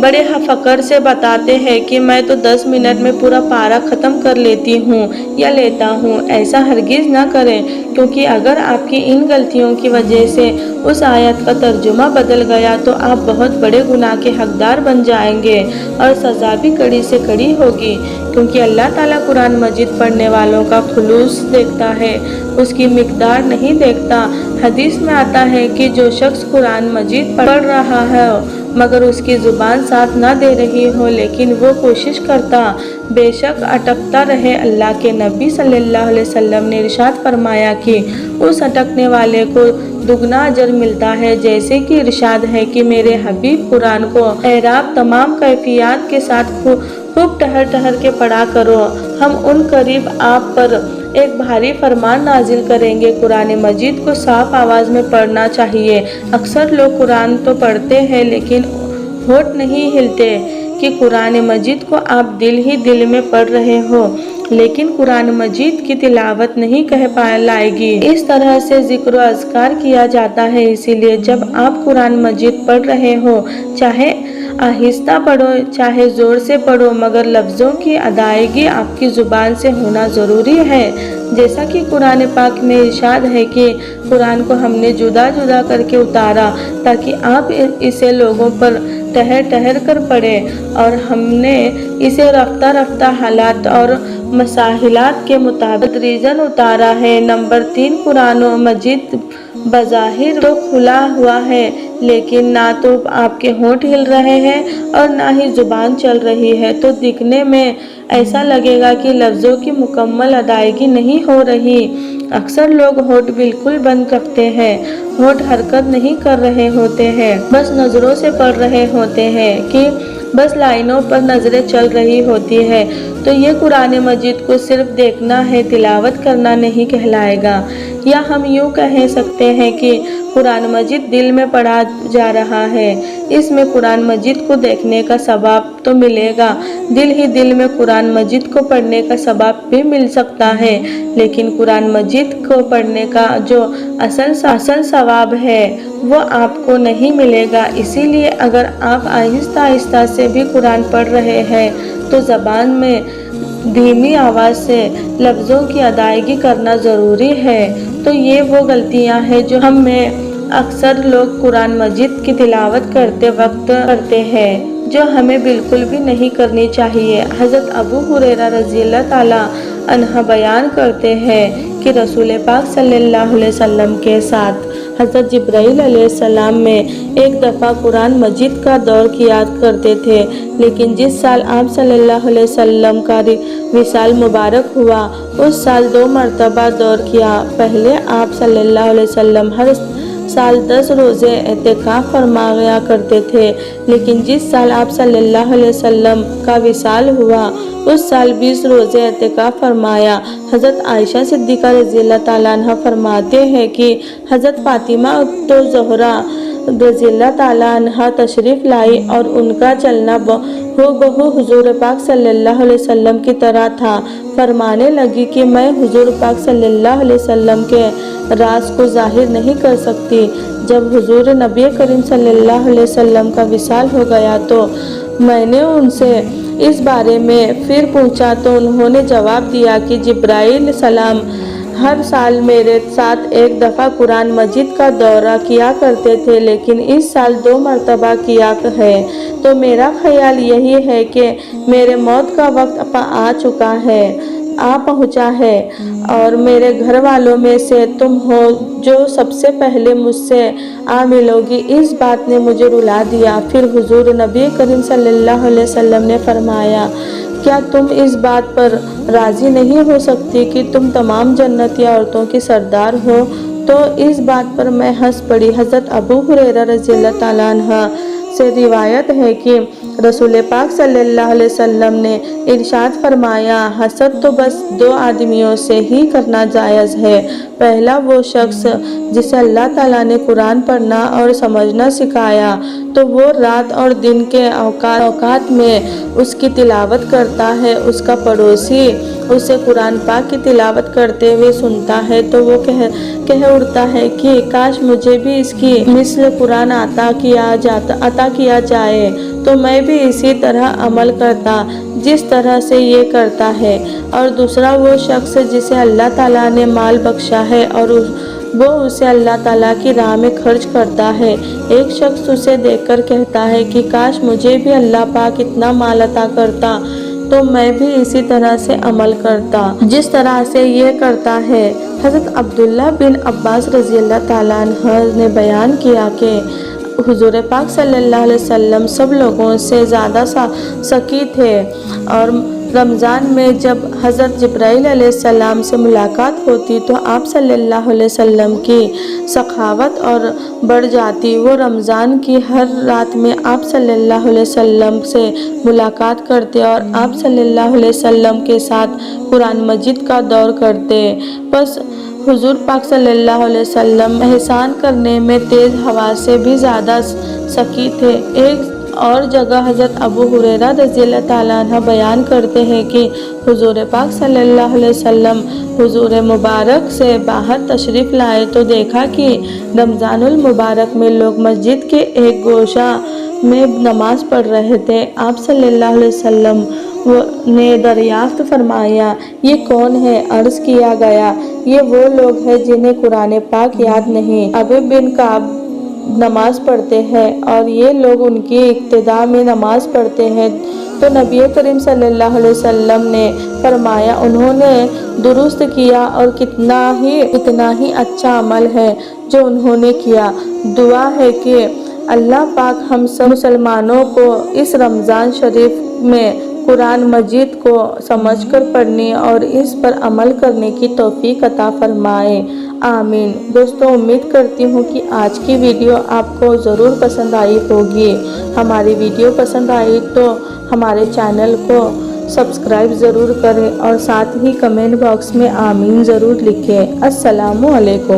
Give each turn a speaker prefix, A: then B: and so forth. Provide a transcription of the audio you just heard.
A: بڑے فخر سے بتاتے ہیں کہ میں تو 10 منٹ میں پورا پارہ ختم کر لیتی ہوں یا لیتا ہوں۔ ایسا ہرگز نہ کریں، کیونکہ اگر آپ کی ان غلطیوں کی وجہ سے اس آیت کا ترجمہ بدل گیا تو آپ بہت بڑے گناہ کے حقدار بن جائیں گے اور سزا بھی کڑی سے کڑی ہوگی، کیونکہ اللہ تعالیٰ قرآن مجید پڑھنے والوں کا خلوص دیکھتا ہے، اس کی مقدار نہیں دیکھتا۔ حدیث میں آتا ہے کہ جو شخص قرآن مجید پڑھ رہا ہے مگر اس کی زبان ساتھ نہ دے رہی ہو لیکن وہ کوشش کرتا، بے شک اٹکتا رہے۔ اللہ کے نبی صلی اللہ علیہ وسلم نے ارشاد فرمایا کہ اس اٹکنے والے کو دگنا اجر ملتا ہے، جیسے کہ ارشاد ہے کہ میرے حبیب قرآن کو اعراب تمام کیفیات کے ساتھ خوب ٹہر ٹہر کے پڑھا کرو، ہم ان قریب آپ پر ایک بھاری فرمان نازل کریں گے۔ قرآن مجید کو صاف آواز میں پڑھنا چاہیے۔ اکثر لوگ قرآن تو پڑھتے ہیں لیکن ہونٹ نہیں ہلتے کہ قرآن مجید کو آپ دل ہی دل میں پڑھ رہے ہو، لیکن قرآن مجید کی تلاوت نہیں کہہ لائے گی۔ اس طرح سے ذکر و اذکار کیا جاتا ہے، اسی لیے جب آپ قرآن مجید پڑھ رہے ہو، چاہے آہستہ پڑھو چاہے زور سے پڑھو، مگر لفظوں کی ادائیگی آپ کی زبان سے ہونا ضروری ہے۔ جیسا کہ قرآن پاک میں ارشاد ہے کہ قرآن کو ہم نے جدا جدا کر کے اتارا تاکہ آپ اسے لوگوں پر ٹہر ٹہر کر پڑھیں، اور ہم نے اسے رفتہ رفتہ حالات اور مسائلات کے مطابق تدریجاً اتارا ہے۔ نمبر 3، قرآن مجید بظاہر تو کھلا ہوا ہے، لیکن نہ تو آپ کے ہونٹ ہل رہے ہیں اور نہ ہی زبان چل رہی ہے، تو دکھنے میں ایسا لگے گا کہ لفظوں کی مکمل ادائیگی نہیں ہو رہی۔ اکثر لوگ ہونٹ بالکل بند رکھتے ہیں، ہونٹ حرکت نہیں کر رہے ہوتے ہیں، بس نظروں سے پڑھ رہے ہوتے ہیں کہ بس لائنوں پر نظریں چل رہی ہوتی ہے، تو یہ قرآن مجید کو صرف دیکھنا ہے، تلاوت کرنا نہیں کہلائے گا۔ یا ہم یوں کہہ سکتے ہیں کہ قرآن مجید دل میں پڑھا جا رہا ہے، اس میں قرآن مجید کو دیکھنے کا ثواب تو ملے گا، دل ہی دل میں قرآن مجید کو پڑھنے کا ثواب بھی مل سکتا ہے، لیکن قرآن مجید کو پڑھنے کا جو اصل ثواب ہے وہ آپ کو نہیں ملے گا۔ اسی لیے اگر آپ آہستہ آہستہ سے بھی قرآن پڑھ رہے ہیں تو زبان میں دھیمی آواز سے لفظوں کی ادائیگی کرنا ضروری ہے۔ تو یہ وہ غلطیاں ہیں جو ہم میں اکثر لوگ قرآن مجید کی تلاوت کرتے وقت کرتے ہیں، جو ہمیں بالکل بھی نہیں کرنی چاہیے۔ حضرت ابو ہریرہ رضی اللہ تعالیٰ عنہ بیان کرتے ہیں کہ رسول پاک صلی اللہ علیہ وسلم کے ساتھ حضرت جبرائیل علیہ السلام میں ایک دفعہ قرآن مجید کا دور کیا کرتے تھے، لیکن جس سال آپ صلی اللہ علیہ وسلم کا وصال مبارک ہوا اس سال 2 مرتبہ دور کیا۔ پہلے آپ صلی اللہ علیہ وسلم ہر سال 10 روزے اعتکاف فرمایا کرتے تھے، لیکن جس سال آپ صلی اللہ علیہ وسلم کا وصال ہوا اس سال 20 روزے اعتکاف فرمایا۔ حضرت عائشہ صدیقہ رضی اللہ تعالیٰ عنہ فرماتے ہیں کہ حضرت فاطمہ تو زہرا رضی اللہ تعالیٰ عنہ تشریف لائی اور ان کا چلنا بہو حضور پاک صلی اللہ علیہ وسلم کی طرح تھا۔ فرمانے لگی کہ میں حضور پاک صلی اللہ علیہ وسلم کے راز کو ظاہر نہیں کر سکتی۔ جب حضور نبی کریم صلی اللہ علیہ وسلم کا وصال ہو گیا تو میں نے ان سے اس بارے میں پھر پوچھا تو انہوں نے جواب دیا کہ جبرائیل سلام ہر سال میرے ساتھ ایک دفعہ قرآن مجید کا دورہ کیا کرتے تھے، لیکن اس سال 2 مرتبہ کیا ہے، تو میرا خیال یہی ہے کہ میرے موت کا وقت آ پہنچا ہے اور میرے گھر والوں میں سے تم ہو جو سب سے پہلے مجھ سے آ ملو گی۔ اس بات نے مجھے رلا دیا۔ پھر حضور نبی کریم صلی اللہ علیہ وسلم نے فرمایا، کیا تم اس بات پر راضی نہیں ہو سکتی کہ تم تمام جنتی عورتوں کی سردار ہو؟ تو اس بات پر میں ہنس پڑی۔ حضرت ابو ہریرہ رضی اللہ تعالیٰ عنہ سے روایت ہے کہ رسول پاک صلی اللہ علیہ وسلم نے ارشاد فرمایا، حسد تو بس 2 آدمیوں سے ہی کرنا جائز ہے۔ پہلا وہ شخص جسے اللہ تعالیٰ نے قرآن پڑھنا اور سمجھنا سکھایا تو وہ رات اور دن کے اوقات میں اس کی تلاوت کرتا ہے، اس کا پڑوسی اسے قرآن پاک کی تلاوت کرتے ہوئے سنتا ہے تو وہ کہہ اٹھتا ہے کہ کاش مجھے بھی اس کی مثل قرآن عطا کیا جائے، تو میں بھی اسی طرح عمل کرتا جس طرح سے یہ کرتا ہے۔ اور دوسرا وہ شخص جسے اللہ تعالیٰ نے مال بخشا ہے اور وہ اسے اللہ تعالیٰ کی راہ میں خرچ کرتا ہے۔ ایک شخص اسے دیکھ کر کہتا ہے کہ کاش مجھے بھی اللہ پاک اتنا مال عطا کرتا تو میں بھی اسی طرح سے عمل کرتا جس طرح سے یہ کرتا ہے۔ حضرت عبداللہ بن عباس رضی اللہ تعالیٰ عنہ نے بیان کیا کہ حضور پاک صلی اللہ علیہ وسلم سب لوگوں سے زیادہ سخی تھے، اور رمضان میں جب حضرت جبرائیل علیہ السلام سے ملاقات ہوتی تو آپ صلی اللہ علیہ وسلم کی سخاوت اور بڑھ جاتی۔ وہ رمضان کی ہر رات میں آپ صلی اللہ علیہ وسلم سے ملاقات کرتے اور آپ صلی اللہ علیہ وسلم کے ساتھ قرآن مجید کا دور کرتے۔ بس حضور پاک صلی اللہ علیہ وسلم احسان کرنے میں تیز ہوا سے بھی زیادہ سخی تھے۔ ایک اور جگہ حضرت ابو ہریرہ رضی اللہ تعالیٰ عنہ بیان کرتے ہیں کہ حضور پاک صلی اللہ علیہ وسلم حضور مبارک سے باہر تشریف لائے تو دیکھا کہ رمضان المبارک میں لوگ مسجد کے ایک گوشہ میں نماز پڑھ رہے تھے۔ آپ صلی اللہ علیہ وسلم نے دریافت فرمایا یہ کون ہے؟ عرض کیا گیا یہ وہ لوگ ہیں جنہیں قرآن پاک یاد نہیں۔ ابی بن کعب نماز پڑھتے ہیں اور یہ لوگ ان کی ابتدا میں نماز پڑھتے ہیں۔ تو نبی کریم صلی اللہ علیہ وسلم نے فرمایا انہوں نے درست کیا اور اتنا ہی اچھا عمل ہے جو انہوں نے کیا۔ دعا ہے کہ اللہ پاک ہم سب مسلمانوں کو اس رمضان شریف میں قرآن مجید کو سمجھ کر پڑھنے اور اس پر عمل کرنے کی توفیق عطا فرمائے، آمین۔ دوستو امید کرتی ہوں کہ آج کی ویڈیو آپ کو ضرور پسند آئی ہوگی۔ ہماری ویڈیو پسند آئی تو ہمارے چینل کو سبسکرائب ضرور کریں اور ساتھ ہی کمنٹ باکس میں آمین ضرور لکھیں۔ السلام علیکم۔